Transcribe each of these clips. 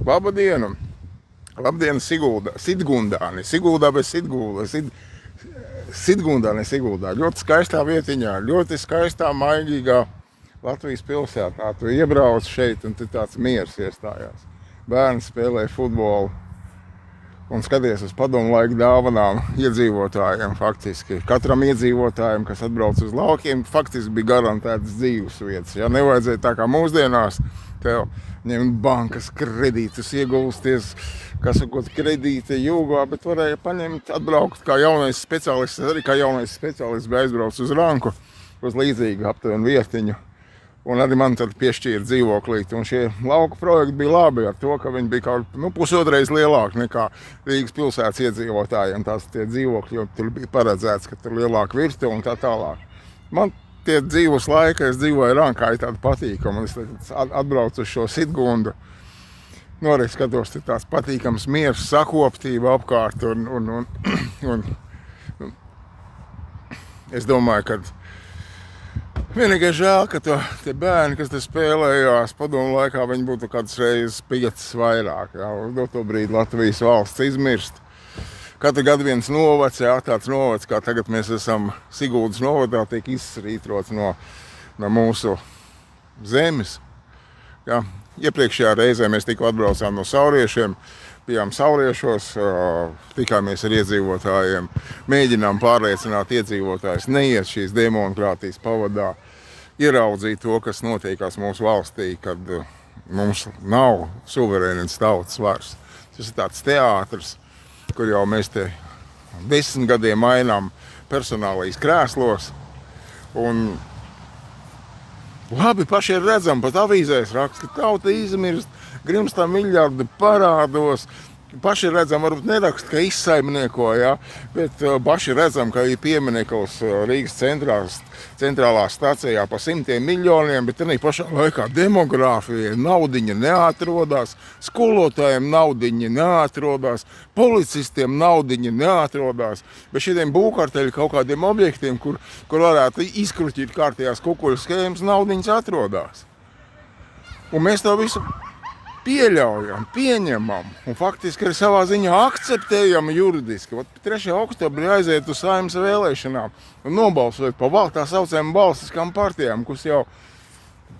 Labdienu! Labdien, Sidgundā, ne Siguldā, bet Sidguldā. Sidgundā, ne Siguldā. Ļoti skaistā vietiņā, ļoti skaistā, maigīgā Latvijas pilsētā. Tu iebrauc šeit un tāds miers iestājās. Bērni spēlē futbolu un skaties uz padomu laiku dāvanām iedzīvotājiem faktiski. Katram iedzīvotājiem, kas atbrauc uz laukiem, faktiski bija garantētas dzīves vietas. Ja nevajadzēja tā kā mūsdienās, tev ņemt bankas kredītus, iegulsties, kas sakot, kredīta jūgā, bet varēja paņemt, atbraukt kā jaunais speciālists, arī kā jaunais speciālists bija aizbrauc uz Ranku, uz līdzīgu aptuvenu vietiņu. Un arī man tad piešķīra dzīvoklīti. Un šie lauku projekti bija labi ar to, ka viņi bija kaut pusotreiz lielāki nekā Rīgas pilsētas iedzīvotājiem. Tās tie dzīvokļi, jo tur bija paredzēts, ka tur lielāka virtuve un tā tālāk. Man tie dzīves laika, es dzīvoju Rankā, ir tāda patīkama. Es atbraucu uz šo Sidgundu. Arī skatos, ir tās patīkams miers, sakoptība apkārt. Un es domāju, ka vienīgais žēl, ka tie bērni, kas te spēlējās padomu laikā, viņi būtu kādas reizes 5 vairāk. Jā, uz doto brīdi Latvijas valsts izmirst. Katru gadu viens novads, jā, tāds novads, kā tagad mēs esam Siguldas novadā, tiek izsrītrots no mūsu zemes. Jā, iepriekšējā reizē mēs tikko atbraucām no Sauriešiem, bijām Sauriešos, tikāmies ar iedzīvotājiem, mēģinām pārliecināt iedzīvotājus neiet šīs demokrātijas pavadā, ieraudzīt to, kas notiekās mūsu valstī, kad mums nav suverēnas tautas vairs. Tas ir tāds teātrs, kur jau mēs te 10 gadiem mainām personālijas krēslos. Un labi paši ir redzam, pat avīzēs raksta, ka tauta izmirst, grimstā miljardi parādos. Paši redzam, varbūt neraksta, ka izsaimnieko, ja, bet paši redzam, ka ir piemineklis Rīgas centrālā stacijā pa 100 miljoniem, bet arī pašā laikā demogrāfija naudiņa neatrodās, skolotājiem naudiņa neatrodās, policistiem naudiņa neatrodās, bet šitiem būvkarteļu kaut kādiem objektiem, kur varētu izkruķīt kārtējās kukuļu schēmas, naudiņas atrodās. Un mēs to visu pieļaujam, pieņemam un faktiski arī savā ziņā akceptējam juridiski. 3. oktobrī aiziet uz Saeimas vēlēšanām un nobalsot par tā saucējām valstiskām partijām, kuras jau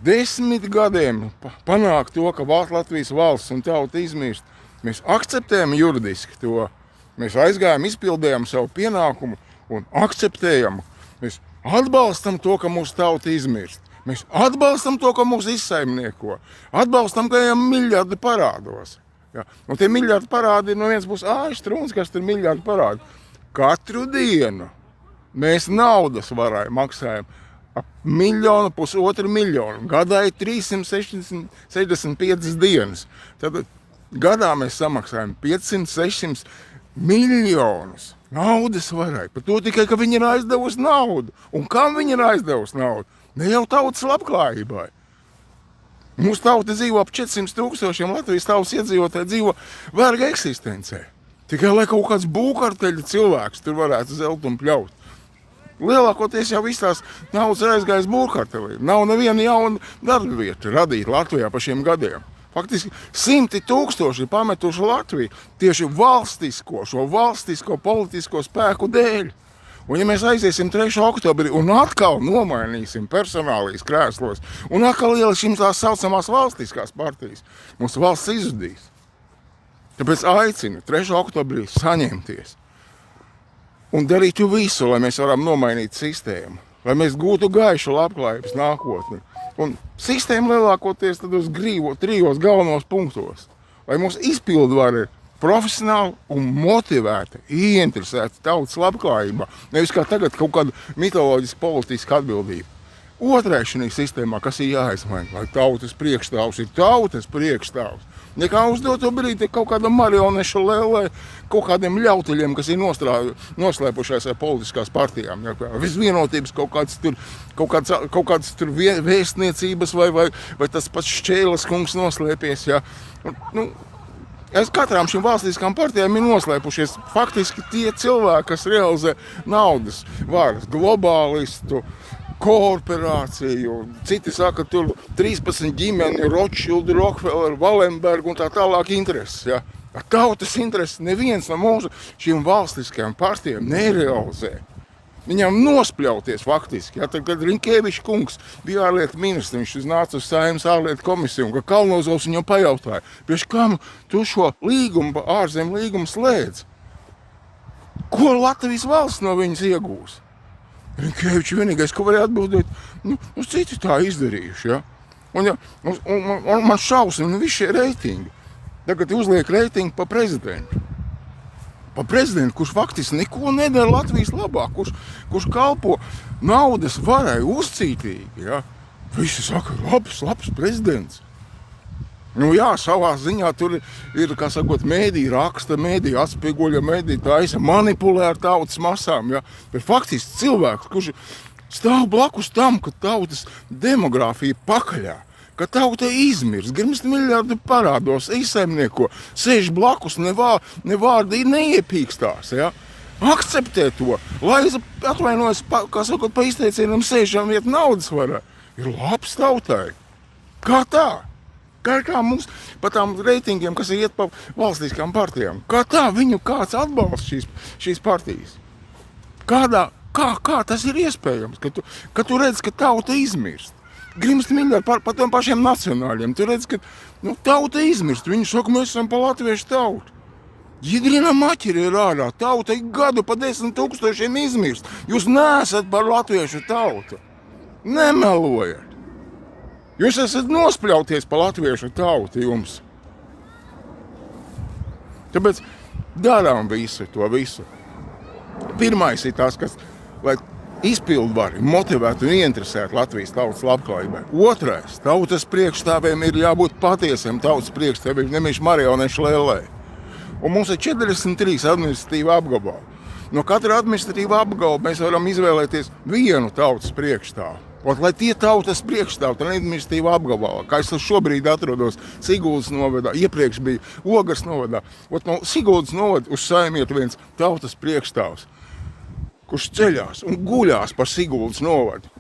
10 gadiem panāk to, ka Latvijas valsts un tauta izmirst. Mēs akceptējam juridiski to. Mēs aizgājam, izpildējam savu pienākumu un akceptējam. Mēs atbalstam to, ka mūsu tauta izmirst. Mēs atbalstam to, ka mūs izsaimnieko. Atbalstam, ka ejam miljardi parādos. Ja. Un tie miljardi parādi no viens būs strūns, kas tur miljardi parādi. Katru dienu mēs naudas varai maksājam ap 1,5 miljonu. Gadā ir 365 dienas. Tad gadā mēs samaksājam 500-600 miljonus naudas varai. Par to tikai, ka viņi ir aizdevusi naudu. Un kam viņi ir aizdevusi naudu? Ne jau tautas labklājībai. Mūsu tauta dzīvo ap 400 000, Latvijas tautas iedzīvotāji dzīvo verga eksistencē. Tikai lai kaut kāds būvkarteļu cilvēks tur varētu zelt un pļaut. Lielākoties jau viss tās naudas ir aizgājis būvkartelī. Nav neviena jauna darba vieta radīta Latvijā pa šiem gadiem. Faktiski 100 000 ir pametuši Latviju tieši šo valstisko politisko spēku dēļ. Un ja mēs aiziesim 3. oktobrī un atkal nomainīsim personālijas krēslos un atkal ielišim tās saucamās valstiskās partijas, mūsu valsts izzudīs. Tāpēc aicinu 3. oktobrī saņemties un darīt visu, lai mēs varam nomainīt sistēmu, lai mēs gūtu gaišu labklājības nākotni. Un sistēma lielākoties tad uz 3 galvenos punktos, lai mūsu izpildvara ir profesionāli un motivēti, ieinteresēti tautas labklājībā, nevis kā tagad kaut kāda mitoloģiska politiska atbildība. Otrais šī sistēmā, kas ir jāizmaina, lai tautas priekšstāvs ir tautas priekšstāvs. Nekā uz doto brīdi kaut kāda marioneša lēlē, kaut kādiem ļauteļiem, kas ir noslēpušies ar politiskās partijām. Ja, visvienotības kaut kādas tur vēstniecības vai tas pats Šķēles kungs noslēpies. Ja. Katrām šīm valstiskām partijām ir noslēpušies faktiski tie cilvēki, kas realizē naudas varas, globālistu, korporāciju, citi saka, tur 13 ģimeni, Rothschild, Rockefeller, Wallenberg un tā tālāk intereses. Ja? Tautas intereses neviens no mūsu šīm valstiskajām partijām nerealizē. Viņam nospļauties faktiski. Ja? Tad, kad Rinkēvičs kungs bija ārlietu ministrs, viņš nāca uz Saeimas ārlietu komisiju, un ka Kalnozovs viņam pajautāja, priekš kam tu šo līgumu, ārzem līgumu slēdz? Ko Latvijas valsts no viņas iegūs? Rinkēvičs vienīgais, ko varēja atbildēt, citi tā izdarījuši. Ja? Un man šausmina visi šie reitingi. Tagad uzliek reitingu pa prezidentu. Pa prezidentu, kurš faktiski neko nedara Latvijas labā, kurš kalpo naudas varai uzcītīgi. Ja? Visi saka, labs prezidents. Jā, savā ziņā tur ir, kā sakot, mēdī raksta, mēdī atspieguļa, mēdī taisa, manipulē ar tautas masām. Ja? Bet faktiski cilvēks, kurš stāv blakus tam, ka tautas demogrāfija pakaļā, ka tauta izmirst, grimst miljardu parādos, izsaimnieko, sēž blakus, ne vārdi neiepīkstās. Ja? Akceptē to, lai atvainojas, kā sakot, pa izteicienam sēžam iet naudas varā, ir labs tautai. Kā tā? Kā mums pa tām reitingiem, kas iet pa valstiskām partijām, kā tā viņu kāds atbalsta šīs partijas? Kā tas ir iespējams, ka tu redz, ka tauta izmirst? Grimst miljardi par tiem pašiem nacionāļiem. Tu redz, ka tauta izmirst. Viņi saka, mēs esam pa latviešu tautu. Jidrina maķeri ir ārā. Tauta gadu pa 10 000 izmirst. Jūs neesat par latviešu tautu. Nemelojat. Jūs esat nospļauties pa latviešu tautu jums. Tāpēc darām visu to visu. Pirmais ir tas, kas, lai izpildvari motivētu un ieinteresētu Latvijas tautas labklājībai. Otrais, tautas priekšstāviem ir jābūt patiesiem tautas priekšstāviem, nevis marionešu lēlē. Un mums ir 43 administratīva apgabala. No katra administratīva apgabala mēs varam izvēlēties vienu tautas priekšstāvu. Lai tie tautas priekšstāv, tad administratīva apgabalā, kā es šobrīd atrodos Siguldas novadā, iepriekš bija Ogres novadā. No Siguldas novada uz Saeimu iet viens tautas priekšstāvs, kurš ceļās un guļās par Siguldas novadu.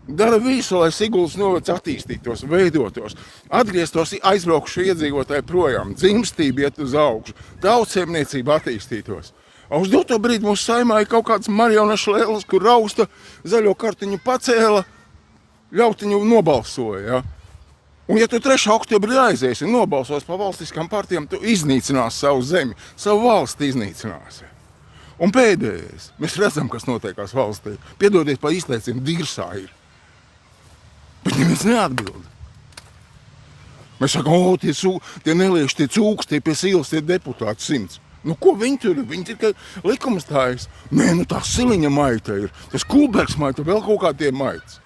Dara visu, lai Siguldas novads attīstītos, veidotos, atgrieztos aizbraukuši iedzīvotāji projām, dzimstība iet uz augšu, tautsēmniecība attīstītos. Uz doto brīdi mūsu Saeimā ir kaut kāds marionešu lēles, kur rausta, zaļo kartiņu pacēla, ļautiņu nobalsoja. Ja? Un ja tu 3. oktobrī aizies un nobalsos pa valstiskām partijām, tu iznīcinās savu zemi, savu valsti iznīcinās. Un pēdējais, mēs redzam, kas notiekās valstī. Piedodiet par izteicienu, dirsā ir. Bet neviens neatbild. Mēs sakām, tie nelieši, tie cūks, tie pie sīles, tie deputāti 100. Ko viņi tur ir? Viņi tikai likumus tājas. Nē, tā Siliņa maita ir, tas Kulbergs maita, vēl kaut kā tie maitas.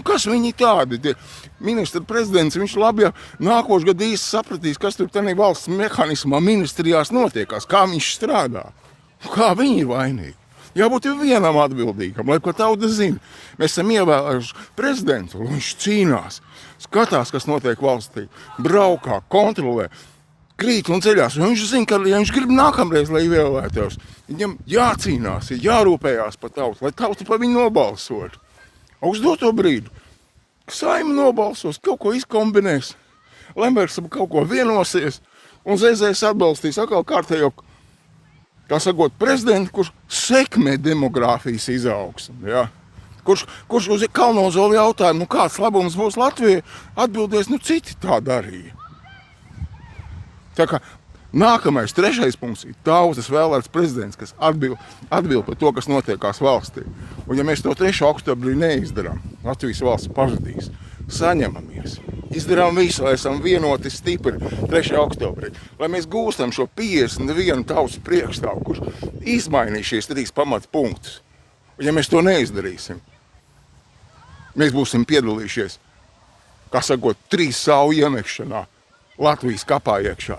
Kas viņi tādi? Tie ministra prezidents, viņš labi jau nākošu gadu īsti sapratīs, kas tur tādā valsts mehānismā ministrijās notiekās, kā viņš strādā. Kā viņi ir vainīgi? Jābūt vienam atbildīgam, lai ko tauta zina. Mēs esam ievēlējuši prezidentu, viņš cīnās, skatās, kas notiek valstī, braukā, kontrolē. Krīt un ceļās, un viņš zina, ka ja viņš grib nākamreiz, lai ievēlētos, viņam jācīnās, jārūpējās par tautu, lai tauta par viņu nobalsotu. Uz doto brīdi, Saeima nobalsos, kaut ko izkombinēs, Lembergs kaut ko vienosies, un Zēzējs atbalstīs atkal kārtējo, kā sakot, prezidentu, kurš sekmē demogrāfijas izaugsmu. Ja? Kurš uz Kalnozolu jautājumu, kāds labums būs Latvijai, atbildēs, citi tā darīja. Tā kā nākamais, 3. punkts ir tautas vēlēts prezidents, kas atbild par to, kas notiekās valstī. Un ja mēs to 3. oktobrī neizdarām, Latvijas valsts pažadīs, saņemamies, izdarām visu, lai esam vienoti stipri 3. oktobrī, lai mēs gūstam šo 51 tautas priekšstāvu, kurš izmainīs šīs 3 pamatpunktus. Un ja mēs to neizdarīsim, mēs būsim piedalījušies, kā sakot, 3 savu iemekšanā. Latvijas kapā iekšā.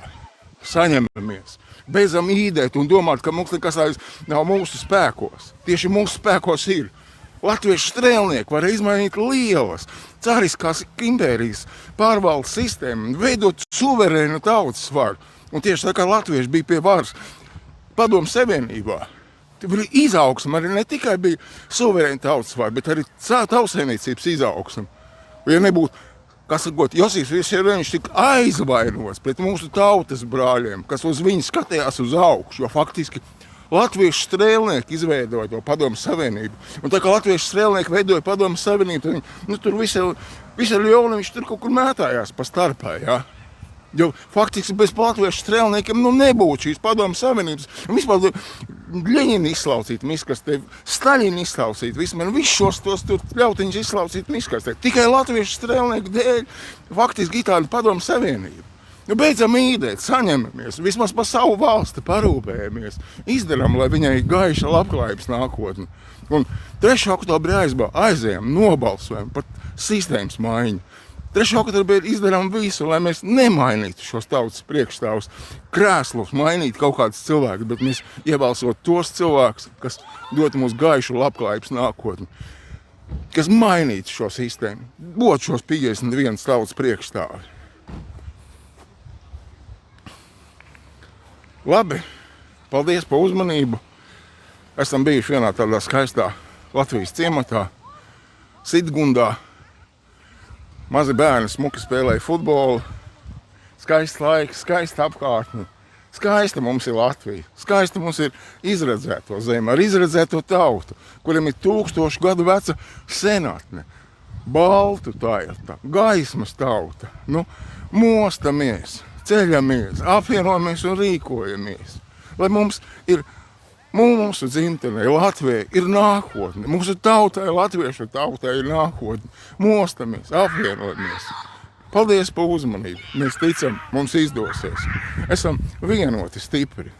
Saņemamies. Beidzam īdēt un domāt, ka mums nekas nav mūsu spēkos. Tieši mūsu spēkos ir. Latviešu strēlnieki var izmainīt lielas cariskās impērijas pārvaldes sistēmu, veidot suverēnu tautas varu. Un tieši tā kā latvieši bija pie varas Padomu Savienībā, Tur bija izaugsme, arī ne tikai bija suverēna tautsvara, bet arī tautsēmniecības izaugsme. Ja nebūtu, kas sakot, Josifs Vissarioņš tika aizvainots pret mūsu tautas brāļiem, kas uz viņu skatījās uz augšu, jo faktiski latviešu strēlnieki izveidoja to Padomju Savienību. Un tā kā latviešu strēlnieki veidoja Padomju Savienību, tad tur visi ļauni viņš tur kaut kur mētājās pa starpā, ja? Jo faktiski bez latviešu strēlniekiem nebūtu šīs Padomju Savienības. Un vispār Ļeņina izslaucīt miskastē, Staļina izslaucīt, visus šos tos tur ļautiņus izslaucīt miskastē. Tikai latviešu strēlnieku dēļ faktiski ir tāda Padomju Savienība. Beidzam īdēt, saņemamies, vismaz par savu valsti parūpējamies, izdarām, lai viņai gaiša labklājības nākotne. Un 3. oktobrī aizējam, nobalsojam par sistēmas maiņu. 3. oktobrī izdarām visu, lai mēs nemainītu šos tautas priekšstāvus, krēslus, mainītu kaut kādus cilvēkus, bet mēs iebalsot tos cilvēkus, kas dot mums gaišu labklājības nākotni, kas mainītu šo sistēmu, dot šos 51 tautas priekšstāvi. Labi, paldies par uzmanību. Esam bijuši vienā tādā skaistā Latvijas ciematā, Sitgundā. Mazi bērni smuki spēlēja futbolu. Skaists laiks, skaista apkārtne. Skaista mums ir Latvija. Skaista mums ir izredzēto zeme, ar izredzēto tautu, kuriem ir 1000 gadu veca senatne. Baltu tauta, gaismas tauta. Mostamies. Ceļamies, apvienojamies un rīkojamies. Lai mums ir mūsu dzimtenei, Latvijai ir nākotne. Mūsu tautai, latviešu tautai ir nākotne. Mostamies, apvienojamies. Paldies par uzmanību. Mēs ticam, mums izdosies. Esam vienoti stipri.